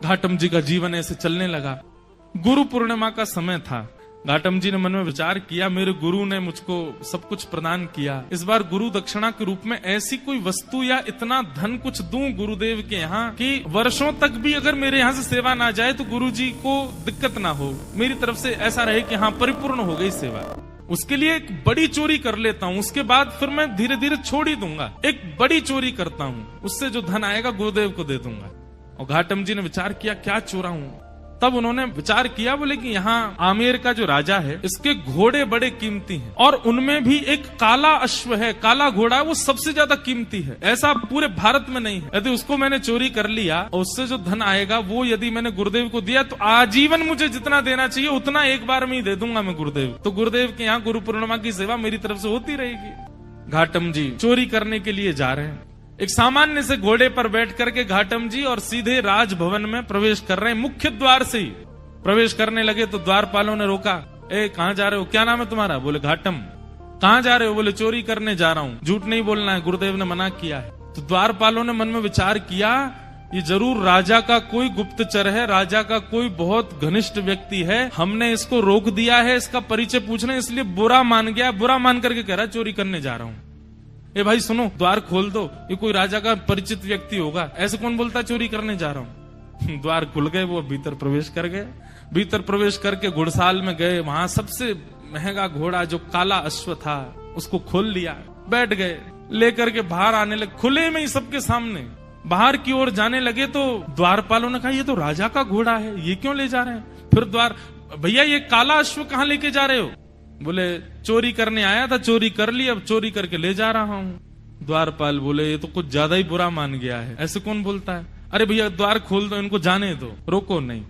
घाटम जी का जीवन ऐसे चलने लगा। गुरु पूर्णिमा का समय था। घाटम जी ने मन में विचार किया, मेरे गुरु ने मुझको सब कुछ प्रदान किया, इस बार गुरु दक्षिणा के रूप में ऐसी कोई वस्तु या इतना धन कुछ दूं गुरुदेव के यहाँ कि वर्षों तक भी अगर मेरे यहाँ से सेवा ना जाए तो गुरु जी को दिक्कत ना हो, मेरी तरफ से ऐसा रहे कि हाँ परिपूर्ण हो गई सेवा। उसके लिए एक बड़ी चोरी कर लेता हूँ, उसके बाद फिर मैं धीरे धीरे छोड़ ही दूंगा। एक बड़ी चोरी करता हूँ, उससे जो धन आएगा गुरुदेव को दे दूंगा। और घाटम जी ने विचार किया क्या चोराऊं। तब उन्होंने विचार किया, बोले कि यहाँ आमेर का जो राजा है इसके घोड़े बड़े कीमती हैं और उनमें भी एक काला अश्व है, काला घोड़ा है, वो सबसे ज्यादा कीमती है, ऐसा पूरे भारत में नहीं है। यदि उसको मैंने चोरी कर लिया और उससे जो धन आएगा वो यदि मैंने गुरुदेव को दिया तो आजीवन मुझे जितना देना चाहिए उतना एक बार में ही दे दूंगा मैं गुरुदेव। तो गुरुदेव के यहाँ गुरु पूर्णिमा की सेवा मेरी तरफ से होती रहेगी। घाटम जी चोरी करने के लिए जा रहे हैं। एक सामान्य से घोड़े पर बैठ करके घाटम जी और सीधे राजभवन में प्रवेश कर रहे हैं। मुख्य द्वार से ही प्रवेश करने लगे तो द्वारपालों ने रोका, ए कहाँ जा रहे हो, क्या नाम है तुम्हारा? बोले घाटम। कहाँ जा रहे हो? बोले चोरी करने जा रहा हूँ। झूठ नहीं बोलना है, गुरुदेव ने मना किया है। तो द्वारपालों ने मन में विचार किया, ये जरूर राजा का कोई गुप्तचर है, राजा का कोई बहुत घनिष्ठ व्यक्ति है, हमने इसको रोक दिया है इसका परिचय पूछने, इसलिए बुरा मान गया। बुरा मान करके कह रहा चोरी करने जा रहा हूँ। ए भाई सुनो, द्वार खोल दो, ये कोई राजा का परिचित व्यक्ति होगा, ऐसे कौन बोलता चोरी करने जा रहा हूँ। द्वार खुल गए, वो भीतर प्रवेश कर गए। भीतर प्रवेश करके घुड़साल में गए, वहां सबसे महंगा घोड़ा जो काला अश्व था उसको खोल लिया, बैठ गए, लेकर के बाहर आने लगे, खुले में ही सबके सामने बाहर की ओर जाने लगे। तो द्वारपालों ने कहा ये तो राजा का घोड़ा है, ये क्यों ले जा रहे हैं? फिर द्वार, भैया ये काला अश्व कहाँ लेके जा रहे हो? बोले चोरी करने आया था, चोरी कर ली, अब चोरी करके ले जा रहा हूँ। द्वारपाल बोले ये तो कुछ ज्यादा ही बुरा मान गया है, ऐसे कौन बोलता है? अरे भैया द्वार खोल दो, इनको जाने दो, रोको नहीं।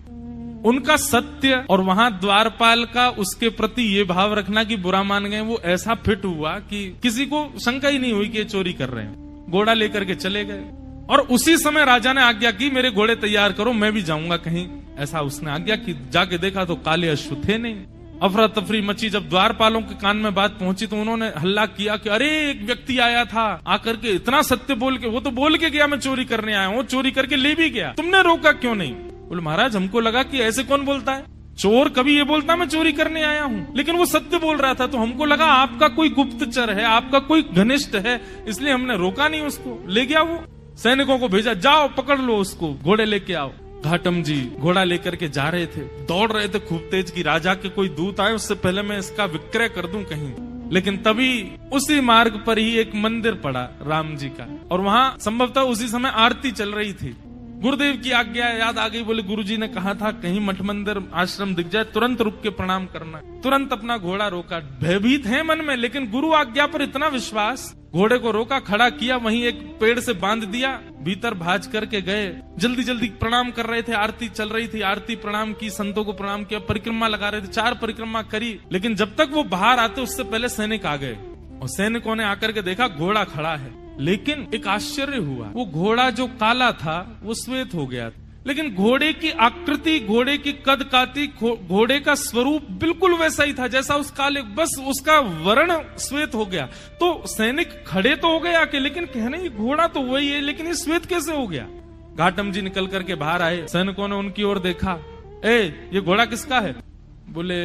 उनका सत्य और वहां द्वारपाल का उसके प्रति ये भाव रखना कि बुरा मान गए, वो ऐसा फिट हुआ कि किसी को शंका ही नहीं हुई कि ये चोरी कर रहे हैं। घोड़ा लेकर के चले गए और उसी समय राजा ने आज्ञा की मेरे घोड़े तैयार करो, मैं भी जाऊंगा कहीं, ऐसा उसने आज्ञा की। जाके देखा तो काले अश्व थे नहीं। अफरा तफरी मची। जब द्वारपालों के कान में बात पहुंची तो उन्होंने हल्ला किया कि अरे एक व्यक्ति आया था, आकर के इतना सत्य बोल के, वो तो बोल के गया मैं चोरी करने आया हूँ, चोरी करके ले भी गया, तुमने रोका क्यों नहीं? बोले महाराज हमको लगा कि ऐसे कौन बोलता है, चोर कभी ये बोलता मैं चोरी करने आया हूँ, लेकिन वो सत्य बोल रहा था तो हमको लगा आपका कोई गुप्तचर है, आपका कोई घनिष्ठ है, इसलिए हमने रोका नहीं उसको, ले गया वो। सैनिकों को भेजा, जाओ पकड़ लो उसको, घोड़े लेके आओ। घाटम जी घोड़ा लेकर के जा रहे थे, दौड़ रहे थे खूब तेज की राजा के कोई दूत आए, उससे पहले मैं इसका विक्रय कर दूं कहीं। लेकिन तभी उसी मार्ग पर ही एक मंदिर पड़ा राम जी का, और वहां संभवतः उसी समय आरती चल रही थी। गुरुदेव की आज्ञा याद आ गई। बोले गुरुजी ने कहा था कहीं मठ मंदिर आश्रम दिख जाए तुरंत रुक के प्रणाम करना। तुरंत अपना घोड़ा रोका। भयभीत है मन में, लेकिन गुरु आज्ञा पर इतना विश्वास, घोड़े को रोका, खड़ा किया, वहीं एक पेड़ से बांध दिया, भीतर भाज करके गए। जल्दी जल्दी प्रणाम कर रहे थे, आरती चल रही थी, आरती प्रणाम की, संतों को प्रणाम किया, परिक्रमा लगा रहे थे, 4 परिक्रमा करी। लेकिन जब तक वो बाहर आते उससे पहले सैनिक आ गए, और सैनिकों ने आकर के देखा घोड़ा खड़ा है। लेकिन एक आश्चर्य हुआ, वो घोड़ा जो काला था वो श्वेत हो गया, लेकिन घोड़े की आकृति, घोड़े की कद काठी, घोड़े का स्वरूप बिल्कुल वैसा ही था जैसा उस काले, बस उसका वर्ण श्वेत हो गया। तो सैनिक खड़े तो हो गए आके, लेकिन कहने ये घोड़ा तो वही है, लेकिन ये श्वेत कैसे हो गया? घाटम जी निकल करके बाहर आए, सैनिकों ने उनकी ओर देखा, ये घोड़ा किसका है? बोले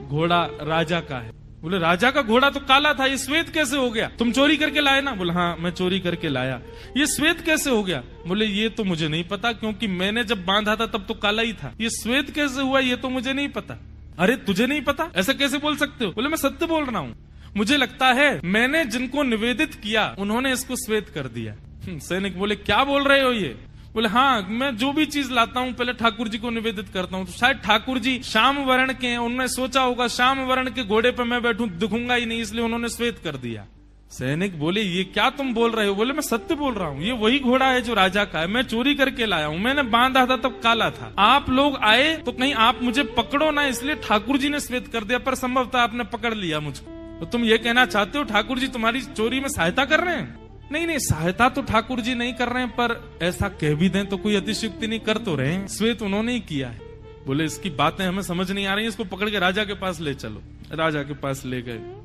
घोड़ा राजा का है। बोले राजा का घोड़ा तो काला था, ये श्वेत कैसे हो गया? तुम चोरी करके लाए ना? बोले हाँ मैं चोरी करके लाया। ये श्वेत कैसे हो गया? बोले ये तो मुझे नहीं पता, क्योंकि मैंने जब बांधा था तब तो काला ही था, ये श्वेत कैसे हुआ ये तो मुझे नहीं पता। अरे तुझे नहीं पता, ऐसा कैसे बोल सकते हो? बोले मैं सत्य बोल रहा हूँ, मुझे लगता है मैंने जिनको निवेदित किया उन्होंने इसको श्वेत कर दिया। सैनिक बोले क्या बोल रहे हो ये? बोले हाँ मैं जो भी चीज लाता हूँ पहले ठाकुर जी को निवेदित करता हूँ, तो शायद ठाकुर जी श्याम वर्ण के हैं, उन्होंने सोचा होगा श्याम वर्ण के घोड़े पे मैं बैठूं दिखूंगा ही नहीं, इसलिए उन्होंने श्वेत कर दिया। सैनिक बोले ये क्या तुम बोल रहे हो? बोले मैं सत्य बोल रहा हूँ, ये वही घोड़ा है जो राजा का है, मैं चोरी करके लाया हूँ, मैंने बांधा था तब काला था, आप लोग आए तो कहीं आप मुझे पकड़ो ना, इसलिए ठाकुर जी ने श्वेत कर दिया, पर संभवतः आपने पकड़ लिया मुझको। तो तुम ये कहना चाहते हो ठाकुर जी तुम्हारी चोरी में सहायता कर रहे हैं? नहीं, सहायता तो ठाकुर जी नहीं कर रहे हैं, पर ऐसा कह भी दें तो कोई अतिशयोक्ति नहीं, कर तो रहे हैं, श्वेत उन्होंने ही किया है। बोले इसकी बातें हमें समझ नहीं आ रही, इसको पकड़ के राजा के पास ले चलो। राजा के पास ले गए।